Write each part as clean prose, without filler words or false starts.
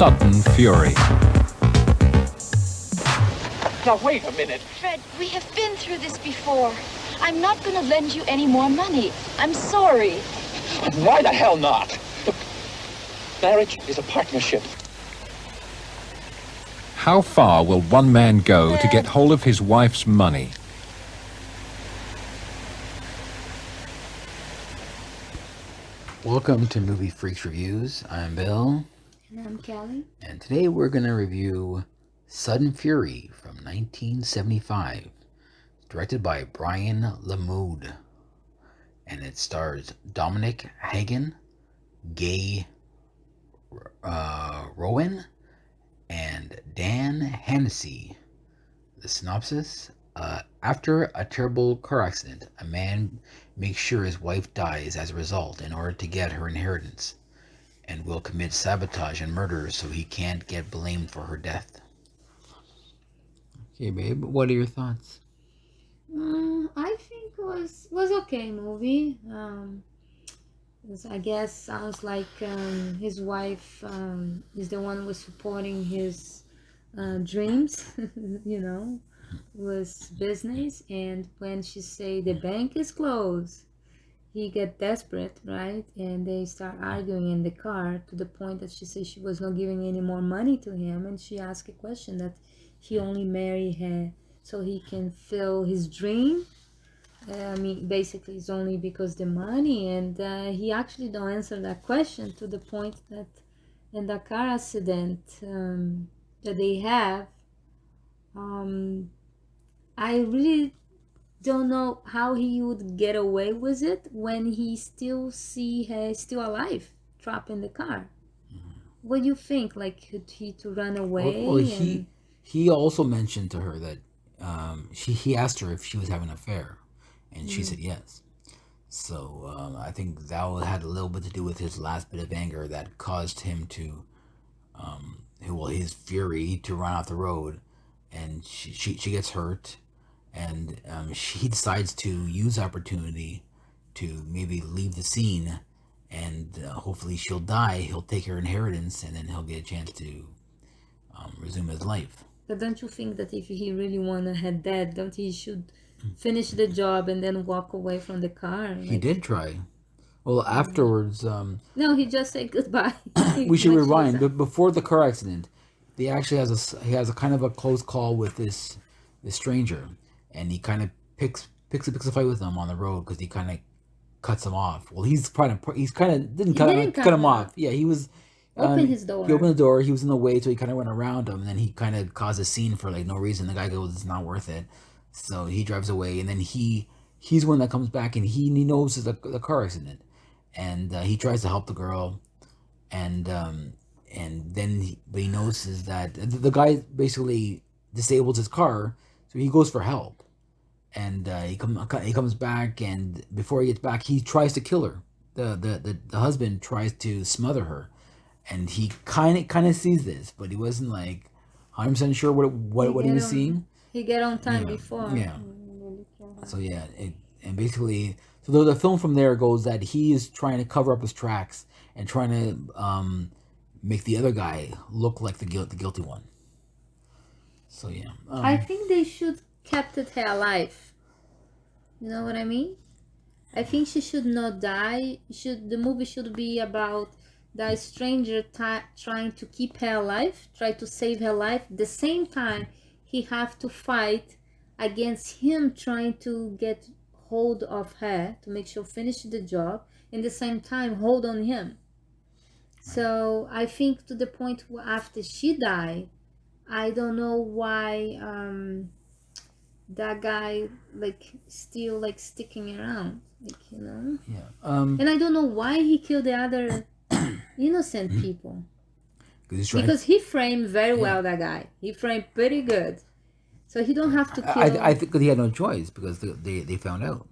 sudden fury. Now, wait a minute. Fred, we have been through this before. I'm not going to lend you any more money. I'm sorry. Why the hell not? Look, marriage is a partnership. How far will one man go to get hold of his wife's money? Welcome to Movie Freaks Reviews. I'm Bill. And I'm Kelly. And today we're going to review Sudden Fury from 1975, directed by Brian Lamoud. And it stars Dominic Hagen, Gay Rowan, and Dan Hennessy. The synopsis: after a terrible car accident, a man makes sure his wife dies as a result in order to get her inheritance, and will commit sabotage and murder so he can't get blamed for her death. Okay, babe, what are your thoughts? I think it was okay movie. I guess sounds like his wife is the one who was supporting his dreams, was business. And when she say the bank is closed, he get desperate, right? And they start arguing in the car to the point that she said she was not giving any more money to him, and she asked a question that he only marry her so he can fill his dream. Basically it's only because the money, and he actually don't answer that question to the point that in the car accident that they have, I really don't know how he would get away with it when he still see her still alive, trapped in the car. What do you think? Like, could he to run away? Well, he also mentioned to her that he asked her if she was having an affair, and she said yes. So I think that had a little bit to do with his last bit of anger that caused him to, his fury to run off the road, and she gets hurt, and he decides to use the opportunity to maybe leave the scene, and hopefully she'll die, he'll take her inheritance, and then he'll get a chance to resume his life. But don't you think that if he really wanna have that, don't he should finish the job and then walk away from the car? He did try. Well, afterwards... no, he just said goodbye. We should rewind. But before the car accident, he has a kind of a close call with this stranger, and he kind of picks a fight with him on the road because he kind of cuts him off. Well, didn't cut him off. Yeah, he was... Open his door. He opened the door. He was in the way, so he kind of went around him. And then he kind of caused a scene for like no reason. The guy goes, "It's not worth it." So he drives away, and then he's one that comes back, and he knows it's the car accident, and he tries to help the girl, and then he notices that the guy basically disables his car, so he goes for help, and he comes back, and before he gets back, he tries to kill her. The husband tries to smother her. And he kind of sees this, but he wasn't like 100% sure what he was seeing. He get on time before. Yeah. So yeah, and basically, so the film from there goes that he is trying to cover up his tracks and trying to make the other guy look like the guilty one. So yeah. I think they should kept it her alive. You know what I mean? I think she should not die. The movie should be about the stranger trying to keep her alive, try to save her life. At the same time, he have to fight against him trying to get hold of her to make sure finish the job. In the same time, hold on him. So I think to the point where after she died, I don't know why that guy still sticking around, Yeah. And I don't know why he killed the other innocent people, because he framed very well. That guy, he framed pretty good, so he don't have to kill. I think he had no choice because they found out.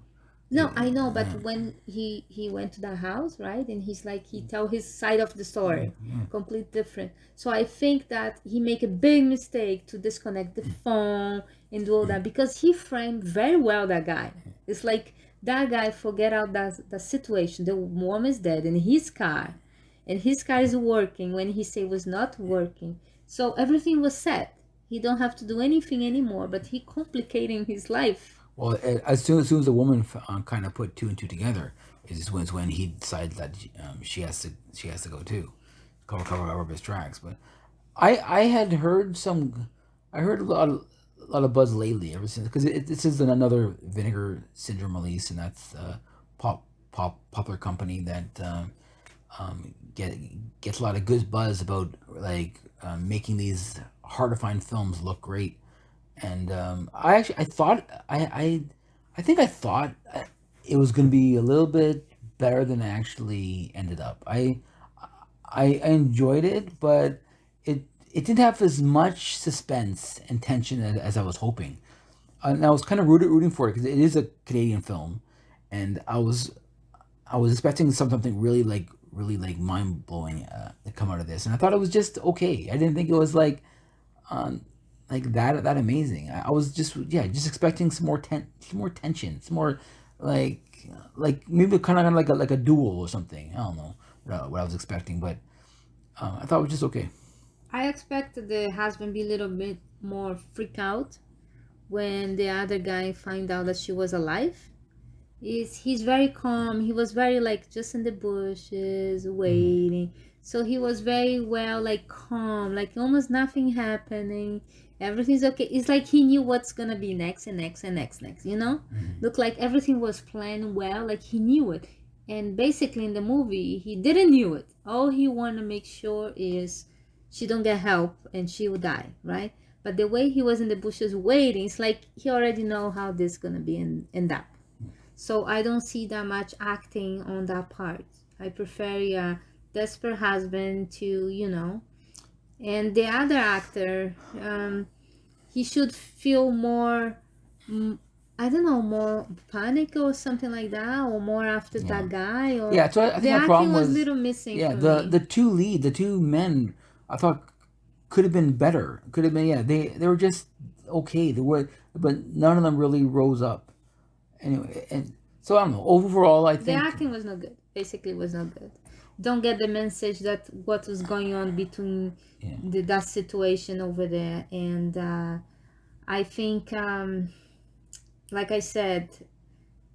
No, I know, but when he went to the house, right, and he tell his side of the story, complete different. So I think that he make a big mistake to disconnect the phone and do all that, because he framed very well that guy. It's like that guy forget out the situation. The woman is dead in his car, and his car is working when he said was not working. So everything was set. He don't have to do anything anymore, but he complicating his life. Well, as soon as the woman kind of put two and two together, is when he decided that she has to go too, cover up his tracks. But I had heard I heard a lot of buzz lately ever since, because this is another Vinegar Syndrome release, and that's popular company that gets a lot of good buzz about like making these hard to find films look great. And I thought it was going to be a little bit better than it actually ended up. I enjoyed it, but it didn't have as much suspense and tension as I was hoping. And I was kind of rooting for it because it is a Canadian film, and I was expecting something really mind blowing to come out of this, and I thought it was just okay. I didn't think it was like that amazing. I was just expecting some more tension, some more like maybe kind of like a duel or something. I don't know what I was expecting, but I thought it was just okay. I expected the husband be a little bit more freak out when the other guy find out that she was alive. He's very calm. He was very like just in the bushes waiting. So he was very well like calm, like almost nothing happening. Everything's okay. It's like he knew what's gonna be next and next and next, you know? Looked like everything was planned well, like he knew it. And basically in the movie, he didn't knew it. All he wanna make sure is she don't get help and she will die, right? But the way he was in the bushes waiting, it's like he already know how this gonna be end up. So I don't see that much acting on that part. I prefer a desperate husband to, you know. And the other actor, he should feel more, I don't know, more panic or something like that, or more after that guy. Or Yeah, so I think the my acting problem was was a little missing. yeah, for me. the two men I thought could have been better. Could have been, they were just okay. They were, but none of them really rose up. Anyway, and so I don't know. Overall, I The think acting was not good. Basically, was not good. Don't get the message that what was going on between that situation over there. And I think, like I said,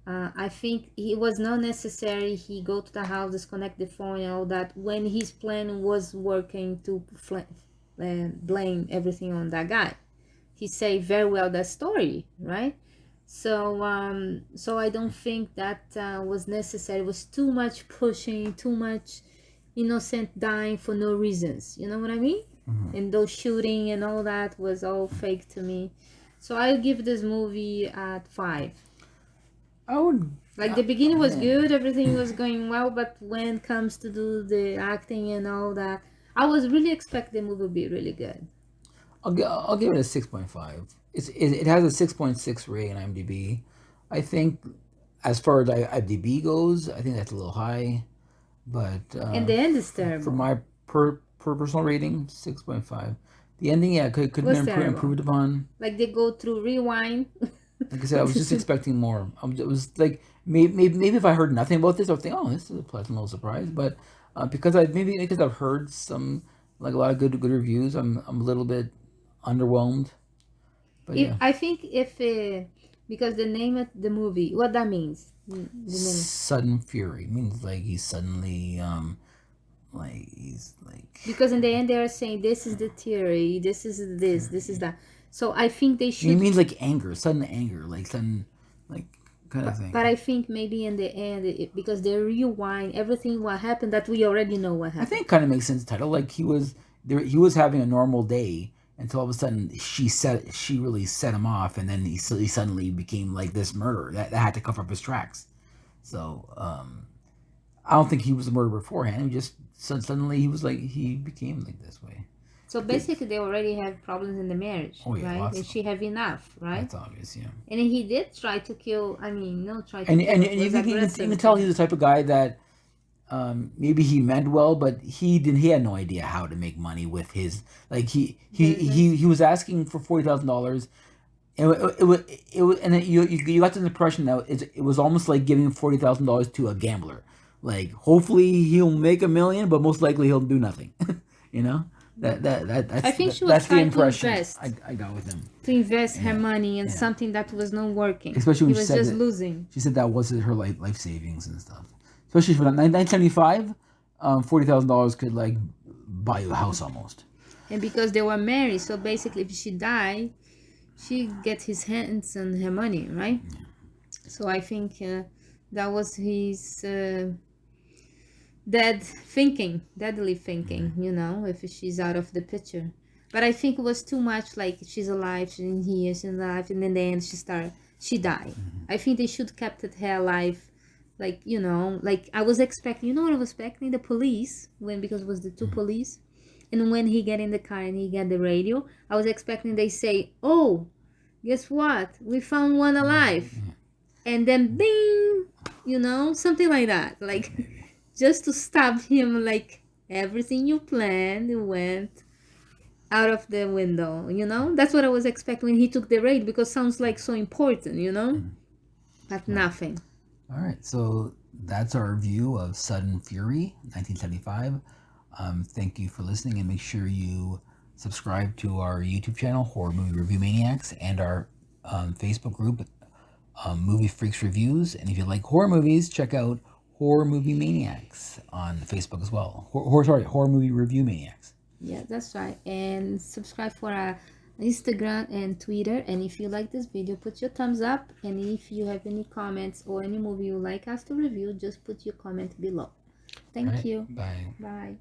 I think it was not necessary he go to the house, disconnect the phone and all that when his plan was working to blame everything on that guy. He say very well that story, right? So I don't think that was necessary. It was too much pushing, too much innocent dying for no reasons. You know what I mean? And those shooting and all that was all fake to me. So I'll give this movie at 5. I would Like the beginning was good, everything was going well, but when it comes to do the acting and all that, I was really expecting the movie to be really good. I'll give it a 6.5. It has a 6.6 rating on IMDb. I think as far as IMDb goes, I think that's a little high, but And the end is terrible. for my per personal rating, 6.5. The ending, could Was be terrible. improved upon. Like they go through rewind. Like I said, I was just expecting more. It was like maybe if I heard nothing about this, I would think, oh, this is a pleasant little surprise. But because I've heard some like a lot of good reviews, I'm a little bit underwhelmed. But yeah, I think if because the name of the movie, what that means, the name. sudden fury means like he's suddenly like he's like Because in the end they are saying this is the theory, this is this is that. So I think they he should. means like sudden anger, like sudden like kind of thing. But I think maybe in the end, because they rewind everything what happened that we already know what I happened. think it kind of makes sense. The title, like he was having a normal day until all of a sudden she really set him off, and then he suddenly became like this murderer that had to cover up his tracks. So I don't think he was a murderer beforehand. He just suddenly he became like this way. So basically, they already have problems in the marriage, Oh, yeah, right? lots And of she have enough, right? That's obvious, yeah. And he did try to kill. I mean, no, try to. And kill, you was can aggressive. tell he's the type of guy that maybe he meant well, but he had no idea how to make money with his like he was asking for $40,000. It was, and you got the impression that it was almost like giving $40,000 to a gambler. Like, hopefully he'll make $1 million, but most likely he'll do nothing. You know, that's I think she was that's the trying to impression invest. I got with him. To invest her Yeah, money in yeah. something that was not working. Especially when he she was said just that- losing. She said that was her life savings and stuff. Especially for that 1975, $40,000 could like buy you a house almost. And because they were married, so basically if she died, she get his hands on her money, right? So I think that was his deadly thinking, you know, if she's out of the picture. But I think it was too much like she's alive, she's in here, she's alive, and in the end she died. I think they should kept her alive, like, you know, like I was expecting, you know what I was expecting? The police, because it was the two police, and when he get in the car and he get the radio, I was expecting they say, oh, guess what? We found one alive. And then bing, you know, something like that. Like, just to stop him, like, everything you planned went out of the window, you know? That's what I was expecting when he took the raid, because sounds like so important, you know? But nothing. All right, so that's our review of Sudden Fury, 1975. Thank you for listening, and make sure you subscribe to our YouTube channel, Horror Movie Review Maniacs, and our Facebook group, Movie Freaks Reviews. And if you like horror movies, check out Horror Movie Maniacs on Facebook as well. Horror Movie Review Maniacs. Yeah, that's right. And subscribe for our Instagram and Twitter. And if you like this video, put your thumbs up. And if you have any comments or any movie you like us to review, just put your comment below. Thank All right, you. bye. Bye.